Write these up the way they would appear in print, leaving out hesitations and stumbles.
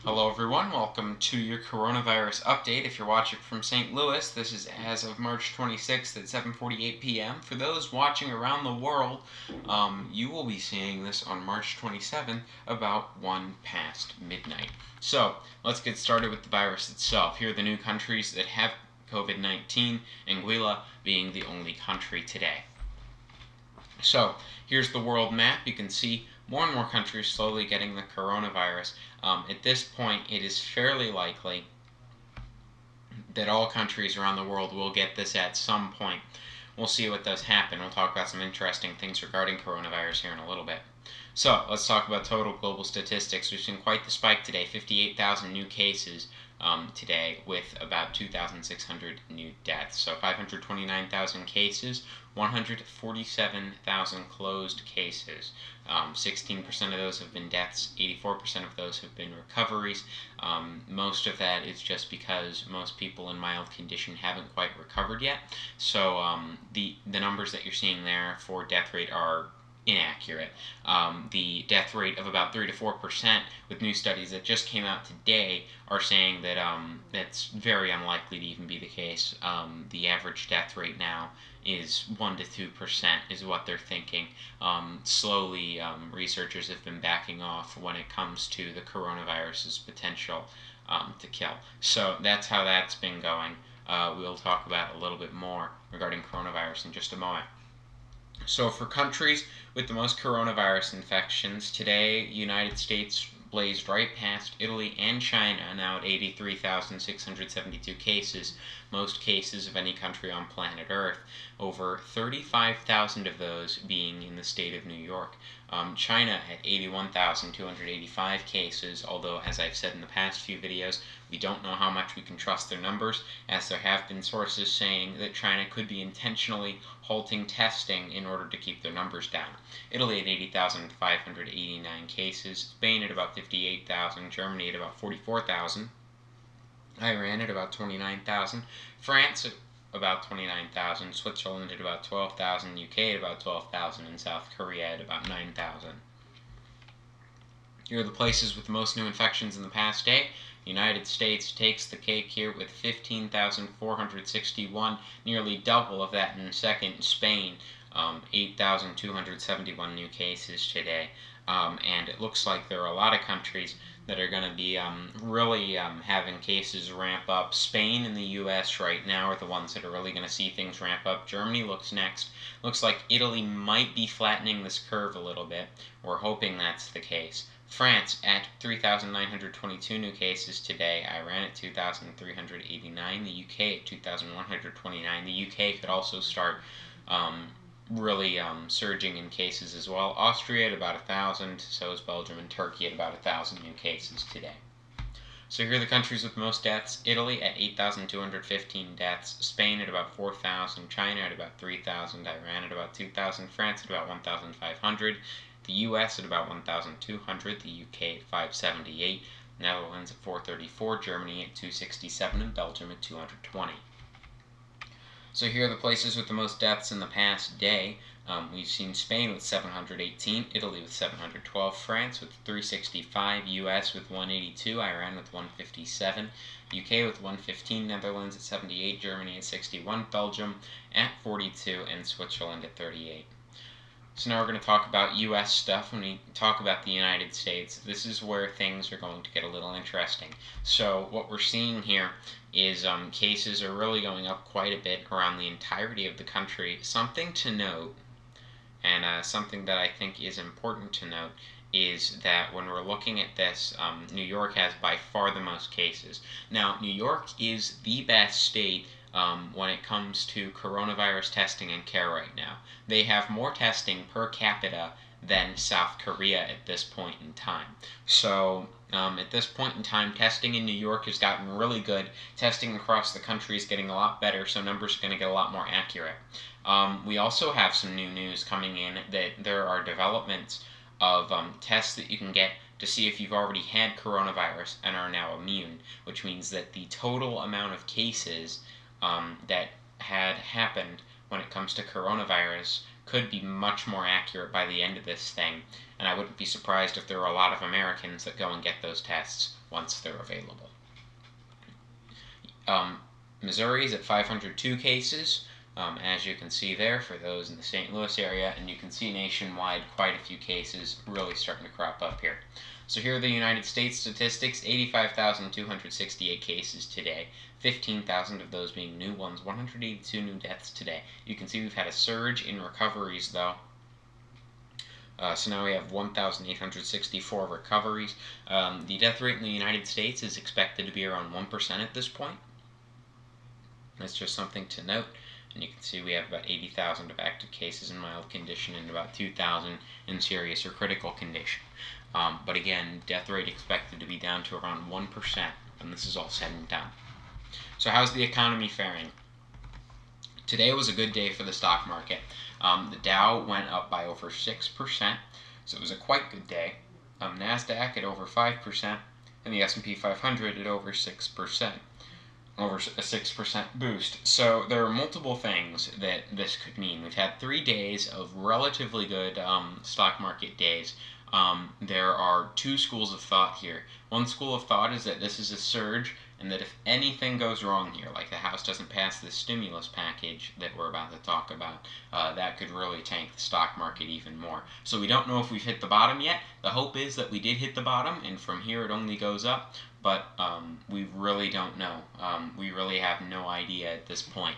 Hello everyone, welcome to your coronavirus update. If you're watching from St. Louis, this is as of March 26th at 7:48 p.m. For those watching around the world, you will be seeing this on March 27th about 1 past midnight. So, let's get started with the virus itself. Here are the new countries that have COVID-19, Anguilla being the only country today. So, here's the world map. You can see more and more countries slowly getting the coronavirus. At this point, it is fairly likely that all countries around the world will get this at some point. We'll see what does happen. We'll talk about some interesting things regarding coronavirus here in a little bit. So, let's talk about total global statistics. We've seen quite the spike today, 58,000 new cases today with about 2,600 new deaths. So 529,000 cases, 147,000 closed cases. 16% of those have been deaths, 84% of those have been recoveries. Most of that is just because most people in mild condition haven't quite recovered yet. So the numbers that you're seeing there for death rate are inaccurate. The death rate of about 3 to 4% with new studies that just came out today are saying that that's very unlikely to even be the case. The average death rate now is 1 to 2% is what they're thinking. Slowly, researchers have been backing off when it comes to the coronavirus's potential to kill. So that's how that's been going. We'll talk about a little bit more regarding coronavirus in just a moment. So for countries with the most coronavirus infections, today, United States blazed right past Italy and China, now at 83,672 cases, most cases of any country on planet Earth, over 35,000 of those being in the state of New York. China at 81,285 cases, although as I've said in the past few videos, we don't know how much we can trust their numbers, as there have been sources saying that China could be intentionally halting testing in order to keep their numbers down. Italy at 80,589 cases, Spain at about 58,000, Germany at about 44,000, Iran at about 29,000, France at about 29,000, Switzerland at about 12,000, UK at about 12,000, and South Korea at about 9,000. Here are the places with the most new infections in the past day. The United States takes the cake here with 15,461, nearly double of that in second. Spain, 8,271 new cases today. And it looks like there are a lot of countries that are going to be really having cases ramp up. Spain and the U.S. right now are the ones that are really going to see things ramp up. Germany looks next. Looks like Italy might be flattening this curve a little bit. We're hoping that's the case. France at 3,922 new cases today, Iran at 2,389, the UK at 2,129. The UK could also start really surging in cases as well. Austria at about 1,000, so is Belgium, and Turkey at about 1,000 new cases today. So here are the countries with most deaths. Italy at 8,215 deaths, Spain at about 4,000, China at about 3,000, Iran at about 2,000, France at about 1,500, the US at about 1,200, the UK at 578, Netherlands at 434, Germany at 267, and Belgium at 220. So here are the places with the most deaths in the past day. We've seen Spain with 718, Italy with 712, France with 365, US with 182, Iran with 157, UK with 115, Netherlands at 78, Germany at 61, Belgium at 42, and Switzerland at 38. So now we're going to talk about U.S. stuff. When we talk about the United States, this is where things are going to get a little interesting. So what we're seeing here is cases are really going up quite a bit around the entirety of the country. Something to note, and something that I think is important to note, is that when we're looking at this, New York has by far the most cases. Now, New York is the best state when it comes to coronavirus testing and care right now. They have more testing per capita than South Korea at this point in time. So at this point in time, testing in New York has gotten really good. Testing across the country is getting a lot better, so numbers are going to get a lot more accurate. We also have some new news coming in that there are developments of tests that you can get to see if you've already had coronavirus and are now immune, which means that the total amount of cases that had happened when it comes to coronavirus could be much more accurate by the end of this thing, and I wouldn't be surprised if there are a lot of Americans that go and get those tests once they're available. Missouri is at 502 cases, as you can see there for those in the St. Louis area, and you can see nationwide quite a few cases really starting to crop up here. So here are the United States statistics: 85,268 cases today, 15,000 of those being new ones, 182 new deaths today. You can see we've had a surge in recoveries though. So now we have 1,864 recoveries. The death rate in the United States is expected to be around 1% at this point. That's just something to note. And you can see we have about 80,000 of active cases in mild condition and about 2,000 in serious or critical condition. But again, death rate expected to be down to around 1% when this is all said and done. So how's the economy faring? Today was a good day for the stock market. The Dow went up by over 6%, so it was a quite good day. NASDAQ at over 5%, and the S&P 500 at over 6%. Over a 6% boost. So there are multiple things that this could mean. We've had 3 days of relatively good stock market days. There are two schools of thought here. One school of thought is that this is a surge, and that if anything goes wrong here, like the House doesn't pass this stimulus package that we're about to talk about, that could really tank the stock market even more. So we don't know if we've hit the bottom yet. The hope is that we did hit the bottom, and from here it only goes up, but we really don't know. We really have no idea at this point.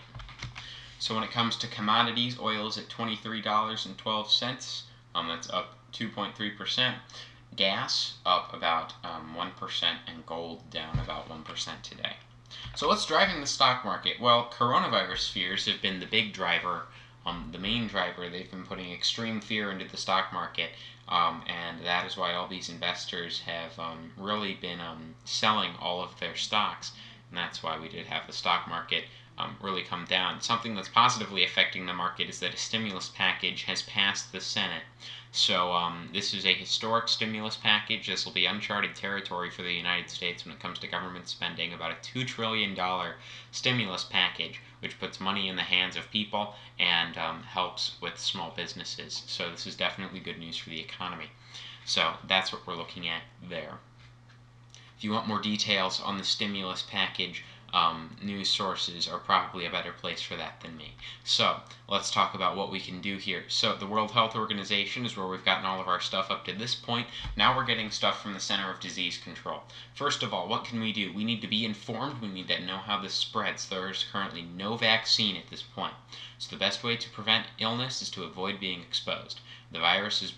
So when it comes to commodities, oil is at $23.12. That's up 2.3%. Gas up about 1%, and gold down about 1% today. So what's driving the stock market? Well, coronavirus fears have been the big driver, the main driver. They've been putting extreme fear into the stock market, and that is why all these investors have really been selling all of their stocks, and that's why we did have the stock market really come down. Something that's positively affecting the market is that a stimulus package has passed the Senate. So this is a historic stimulus package. This will be uncharted territory for the United States when it comes to government spending. About a $2 trillion stimulus package, which puts money in the hands of people and helps with small businesses. So this is definitely good news for the economy. So that's what we're looking at there. If you want more details on the stimulus package, news sources are probably a better place for that than me. So let's talk about what we can do here. So the World Health Organization is where we've gotten all of our stuff up to this point. Now we're getting stuff from the Center of Disease Control. First of all, what can we do? We need to be informed. We need to know how this spreads. There is currently no vaccine at this point. So the best way to prevent illness is to avoid being exposed. The virus is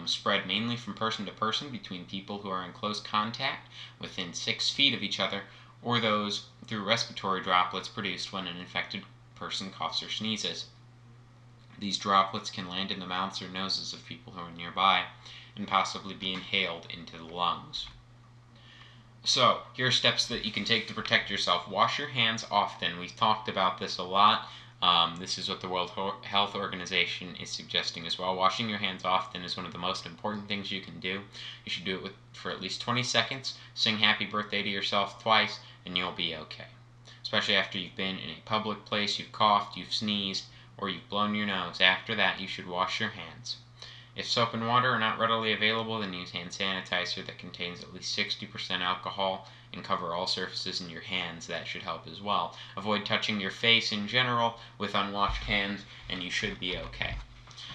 spread mainly from person to person between people who are in close contact within 6 feet of each other, or those through respiratory droplets produced when an infected person coughs or sneezes. These droplets can land in the mouths or noses of people who are nearby and possibly be inhaled into the lungs. So, here are steps that you can take to protect yourself. Wash your hands often. We've talked about this a lot. This is what the World Health Organization is suggesting as well. Washing your hands often is one of the most important things you can do. You should do it for at least 20 seconds, sing happy birthday to yourself twice, and you'll be okay. Especially after you've been in a public place, you've coughed, you've sneezed, or you've blown your nose. After that, you should wash your hands. If soap and water are not readily available, then use hand sanitizer that contains at least 60% alcohol and cover all surfaces in your hands. That should help as well. Avoid touching your face in general with unwashed hands, and you should be okay.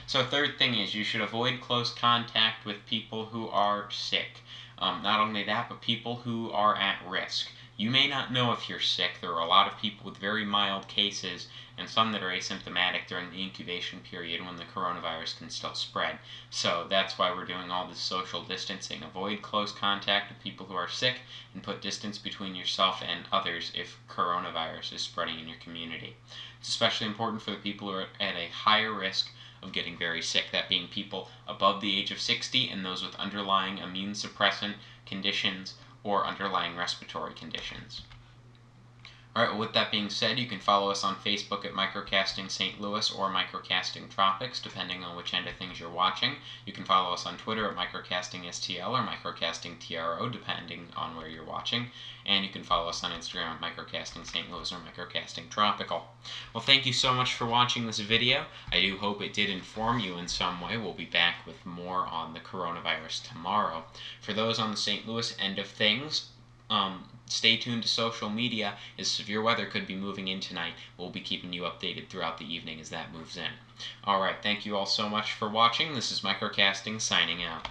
So third thing is you should avoid close contact with people who are sick. Not only that, but people who are at risk. You may not know if you're sick. There are a lot of people with very mild cases and some that are asymptomatic during the incubation period when the coronavirus can still spread. So that's why we're doing all this social distancing. Avoid close contact with people who are sick and put distance between yourself and others if coronavirus is spreading in your community. It's especially important for the people who are at a higher risk of getting very sick, that being people above the age of 60 and those with underlying immune suppressant conditions or underlying respiratory conditions. Alright, well, with that being said, you can follow us on Facebook at Microcasting St. Louis or Microcasting Tropics, depending on which end of things you're watching. You can follow us on Twitter at Microcasting STL or Microcasting TRO, depending on where you're watching. And you can follow us on Instagram at Microcasting St. Louis or Microcasting Tropical. Well, thank you so much for watching this video. I do hope it did inform you in some way. We'll be back with more on the coronavirus tomorrow. For those on the St. Louis end of things, stay tuned to social media, as severe weather could be moving in tonight. We'll be keeping you updated throughout the evening as that moves in. Alright, thank you all so much for watching. This is Microcasting signing out.